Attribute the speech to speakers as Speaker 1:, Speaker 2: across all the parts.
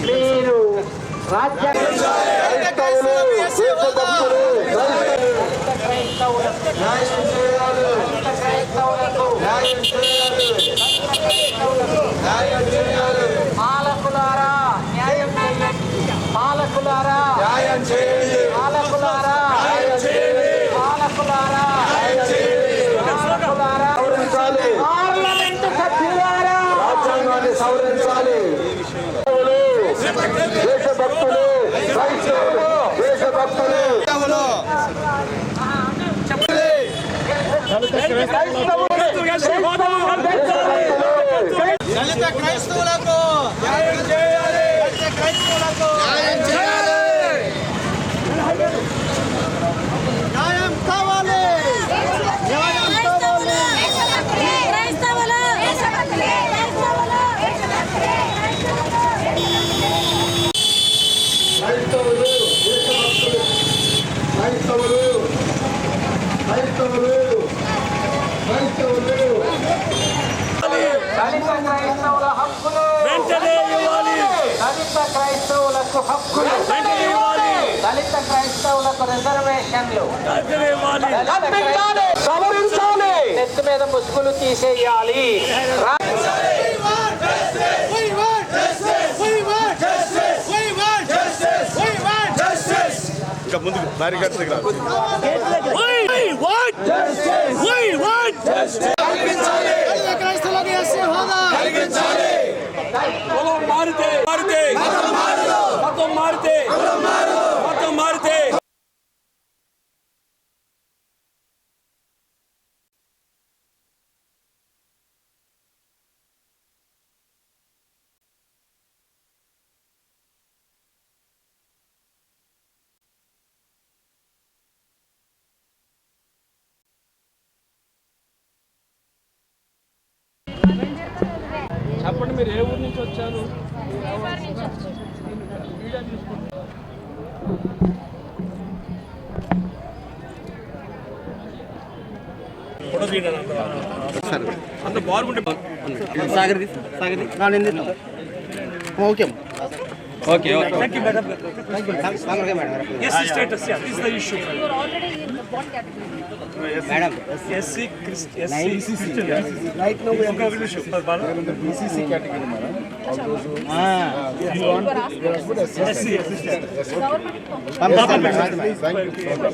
Speaker 1: మీరు పాలకులారా న్యాయం చేయండి, పాలకులారా న్యాయం చేయండి, పాలకులారా న్యాయం చేయండి, పాలకులారా న్యాయం చేయండి, పాలకులారా సవరించాలి, పార్లమెంటు సభ్యులారా రాజ్యాంగాన్ని సవరించాలి. దేశభక్తులు క్రైస్తవులు, దేశభక్తులు
Speaker 2: దళిత క్రైస్తవులకు న్యాయం చేయాలి, దళిత క్రైస్తవులకు న్యాయం చేయాలి, న్యాయం కావాలి, న్యాయం కావాలి.
Speaker 3: క్రైస్తవులు
Speaker 1: క్రైస్తవులు క్రైస్తవులు క్రైస్తవులు దళిత క్రైస్తవుల హక్కులు వెంటనే ఇవ్వాలి, దళిత క్రైస్తవులకు హక్కులు వెంటనే ఇవ్వాలి, దళిత క్రైస్తవులకు రిజర్వేషన్లు వెంటనే ఇవ్వాలి, సవరించాలి, నెత్తి మీద ముసుగులు తీసేయాలి.
Speaker 4: ముందుకు బ్యారికేడ్ దగ్గర
Speaker 2: క్రైస్తవులకు ఎస్సీ హోదా కలిగించాలి.
Speaker 4: కులం మారితే మతం మారితే చెప్పండి. మీరు ఏ ఊరు నుంచి వచ్చారు? అంత బాగుంటే
Speaker 5: okay
Speaker 4: Okay. Thank you, madam.
Speaker 5: Thank you, madam.
Speaker 4: Yes, status. Yeah, this is the issue.
Speaker 3: You are already in the bond category.
Speaker 5: Madam,
Speaker 4: SC Christian.
Speaker 5: right now we are
Speaker 4: issue.
Speaker 6: BCC category, madam. All those who
Speaker 3: You were asking.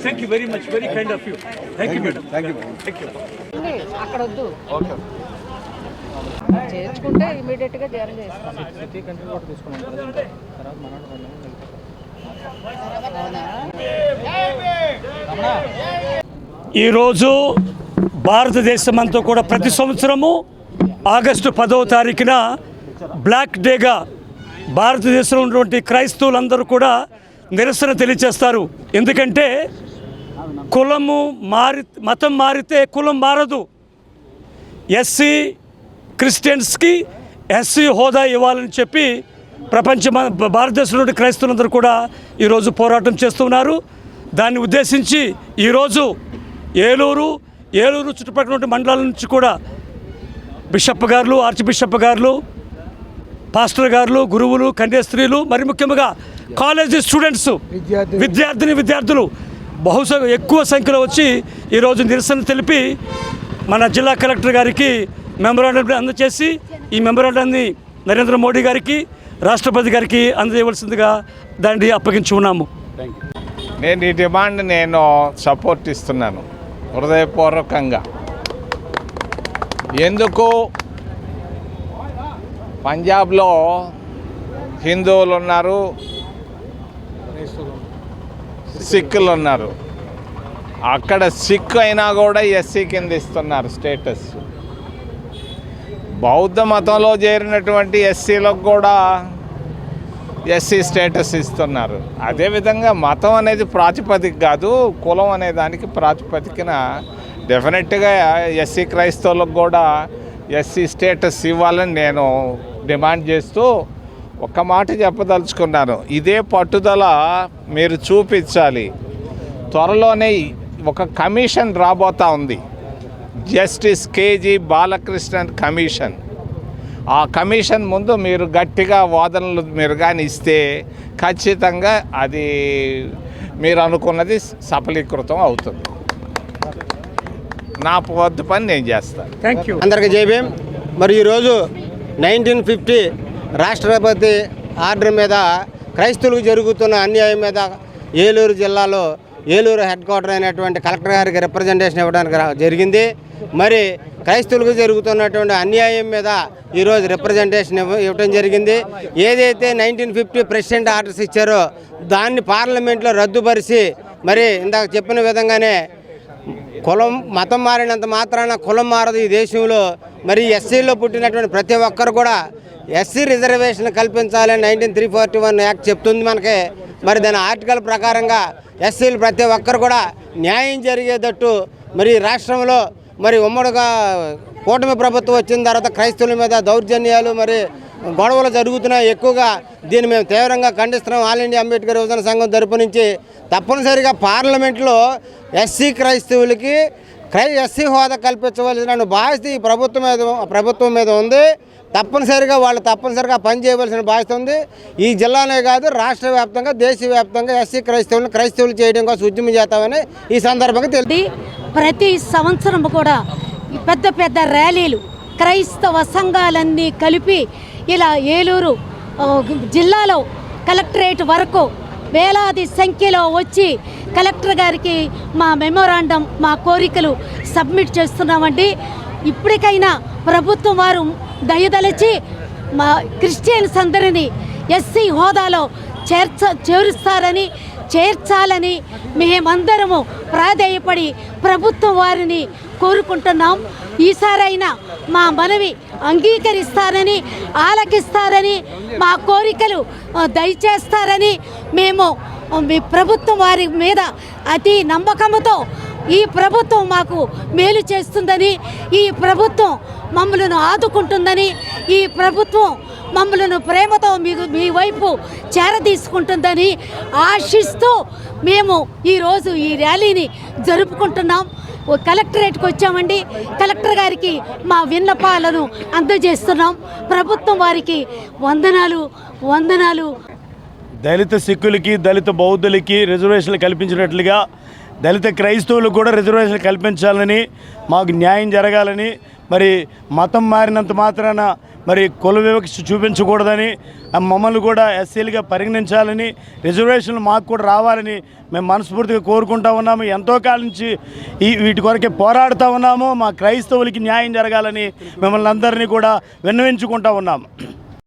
Speaker 4: Thank you very much. Very kind of you. Thank you, madam. Thank you. Thank you.
Speaker 3: అక్కడ వద్దు చేర్చుకుంటే immediate గా join చేస్తాం.
Speaker 7: ఈరోజు భారతదేశమంతా కూడా ప్రతి సంవత్సరము August 10వ తారీఖున బ్లాక్ డేగా భారతదేశంలో ఉన్నటువంటి క్రైస్తవులందరూ కూడా నిరసన తెలియజేస్తారు. ఎందుకంటే మతం మారితే కులం మారదు. ఎస్సీ క్రిస్టియన్స్కి ఎస్సీ హోదా ఇవ్వాలని చెప్పి భారతదేశంలోని క్రైస్తవులందరూ కూడా ఈరోజు పోరాటం చేస్తున్నారు. దాన్ని ఉద్దేశించి ఈరోజు ఏలూరు చుట్టుపక్కల మండలాల నుంచి కూడా బిషప్ గారు, ఆర్చ్ బిషప్ గారు, పాస్టర్ గారు, గురువులు, కన్యాస్త్రీలు, మరి ముఖ్యంగా కాలేజీ స్టూడెంట్స్, విద్యార్థులు బహుశా ఎక్కువ సంఖ్యలో వచ్చి ఈరోజు నిరసన తెలిపి మన జిల్లా కలెక్టర్ గారికి మెమరాండం అందజేసి ఈ మెమరాండాన్ని నరేంద్ర మోడీ గారికి, రాష్ట్రపతి గారికి అందజేయవలసిందిగా దాన్ని అప్పగించి ఉన్నాము.
Speaker 8: నేను ఈ డిమాండ్ సపోర్ట్ ఇస్తున్నాను హృదయపూర్వకంగా. ఎందుకు పంజాబ్లో హిందువులు ఉన్నారు, సిక్కులు ఉన్నారు. అక్కడ సిక్ అయినా కూడా ఎస్సీ కింద ఇస్తున్నారు స్టేటస్. బౌద్ధ మతంలో చేరినటువంటి ఎస్సీలకు కూడా ఎస్సీ స్టేటస్ ఇస్తున్నారు. అదేవిధంగా మతం అనేది ప్రాతిపదిక కాదు, కులం అనే దానికి ప్రాతిపదికన డెఫినెట్గా ఎస్సీ క్రైస్తవులకు కూడా ఎస్సీ స్టేటస్ ఇవ్వాలని నేను డిమాండ్ చేస్తూ ఒక్క మాట చెప్పదలుచుకున్నాను. ఇదే పట్టుదల మీరు చూపించాలి. త్వరలోనే ఒక కమిషన్ రాబోతూ ఉంది, జస్టిస్ కేజీ బాలకృష్ణన్ కమిషన్. ఆ కమిషన్ ముందు మీరు గట్టిగా వాదనలు మీరు కానీ ఇస్తే ఖచ్చితంగా అది మీరు అనుకున్నది సఫలీకృతం అవుతుంది. నా పొద్దు పని నేను చేస్తాను.
Speaker 4: Thank you.
Speaker 5: అందరికీ జై భీమ్. మరి ఈరోజు 1950 రాష్ట్రపతి ఆర్డర్ మీద క్రైస్తవులకు జరుగుతున్న అన్యాయం మీద ఏలూరు జిల్లాలో ఏలూరు హెడ్ క్వార్టర్ అయినటువంటి కలెక్టర్ గారికి రిప్రజెంటేషన్ ఇవ్వడానికి జరిగింది. మరి క్రైస్తవులకు జరుగుతున్నటువంటి అన్యాయం మీద ఈరోజు రిప్రజెంటేషన్ ఇవ్వడం జరిగింది. ఏదైతే 1950 ప్రెసిడెంట్ ఆర్డర్స్ ఇచ్చారో దాన్ని పార్లమెంట్లో రద్దుపరిచి, మరి ఇందాక చెప్పిన విధంగానే కులం మతం మారినంత మాత్రాన కులం మారదు ఈ దేశంలో. మరి ఎస్సీలో పుట్టినటువంటి ప్రతి ఒక్కరు కూడా ఎస్సీ రిజర్వేషన్ కల్పించాలని 1941 యాక్ట్ చెప్తుంది మనకి. మరి దాని ఆర్టికల్ ప్రకారంగా ఎస్సీలు ప్రతి ఒక్కరు కూడా న్యాయం జరిగేటట్టు మరి రాష్ట్రంలో మరి ఉమ్మడిగా కూటమి ప్రభుత్వం వచ్చిన తర్వాత క్రైస్తవుల మీద దౌర్జన్యాలు మరి గొడవలు జరుగుతున్నాయి ఎక్కువగా. దీన్ని మేము తీవ్రంగా ఖండిస్తున్నాం. ఆల్ ఇండియా అంబేద్కర్ యువజన సంఘం తరపు నుంచి తప్పనిసరిగా పార్లమెంట్లో ఎస్సీ క్రైస్తవులకి ఎస్సీ హోదా కల్పించవలసిన బాధ్యత ఈ ప్రభుత్వం మీద ఉంది. తప్పనిసరిగా వాళ్ళు పని చేయవలసిన బాధ్యత ఉంది. ఈ జిల్లానే కాదు రాష్ట్ర వ్యాప్తంగా దేశవ్యాప్తంగా ఎస్సీ క్రైస్తవులు చేయడం కోసం ఉద్యమం చేస్తామని ఈ సందర్భంగా తెలియదు.
Speaker 9: ప్రతి సంవత్సరం కూడా పెద్ద పెద్ద ర్యాలీలు క్రైస్తవ సంఘాలన్నీ కలిపి ఇలా ఏలూరు జిల్లాలో కలెక్టరేట్ వరకు వేలాది సంఖ్యలో వచ్చి కలెక్టర్ గారికి మా మెమోరాండం మా కోరికలు సబ్మిట్ చేస్తున్నామండి. ఇప్పటికైనా ప్రభుత్వం వారు దయదలచి మా క్రిస్టియన్స్ అందరినీ ఎస్సీ హోదాలో చేర్చాలని మేమందరము ప్రాధేయపడి ప్రభుత్వం వారిని కోరుకుంటున్నాం. ఈసారైనా మా మనవి అంగీకరిస్తారని, ఆలకిస్తారని, మా కోరికలు దయచేస్తారని మేము మీ ప్రభుత్వం వారి మీద అతి నమ్మకంతో ఈ ప్రభుత్వం మాకు మేలు చేస్తుందని, ఈ ప్రభుత్వం మమ్మలను ఆదుకుంటుందని, ఈ ప్రభుత్వం మమ్మలను ప్రేమతో మీ వైపు చేరదీసుకుంటుందని ఆశిస్తూ మేము ఈరోజు ఈ ర్యాలీని జరుపుకుంటున్నాం. కలెక్టరేట్కి వచ్చామండి. కలెక్టర్ గారికి మా విన్నపాలను అందజేస్తున్నాం. ప్రభుత్వం వారికి వందనాలు.
Speaker 10: దళిత సిక్కులకి దళిత బౌద్ధులకి రిజర్వేషన్లు కల్పించినట్లుగా దళిత క్రైస్తవులకు కూడా రిజర్వేషన్లు కల్పించాలని, మాకు న్యాయం జరగాలని, మరి మతం మారినంత మాత్రాన మరి కుల వివక్ష చూపించకూడదని, మమ్మల్ని కూడా ఎస్సీలుగా పరిగణించాలని, రిజర్వేషన్లు మాకు కూడా రావాలని మేము మనస్ఫూర్తిగా కోరుకుంటా ఉన్నాము. ఎంతో కాలం నుంచి వీటి కొరకే పోరాడుతూ ఉన్నాము. మా క్రైస్తవులకి న్యాయం జరగాలని మిమ్మల్ని అందరినీ కూడా విన్నవించుకుంటా ఉన్నాము.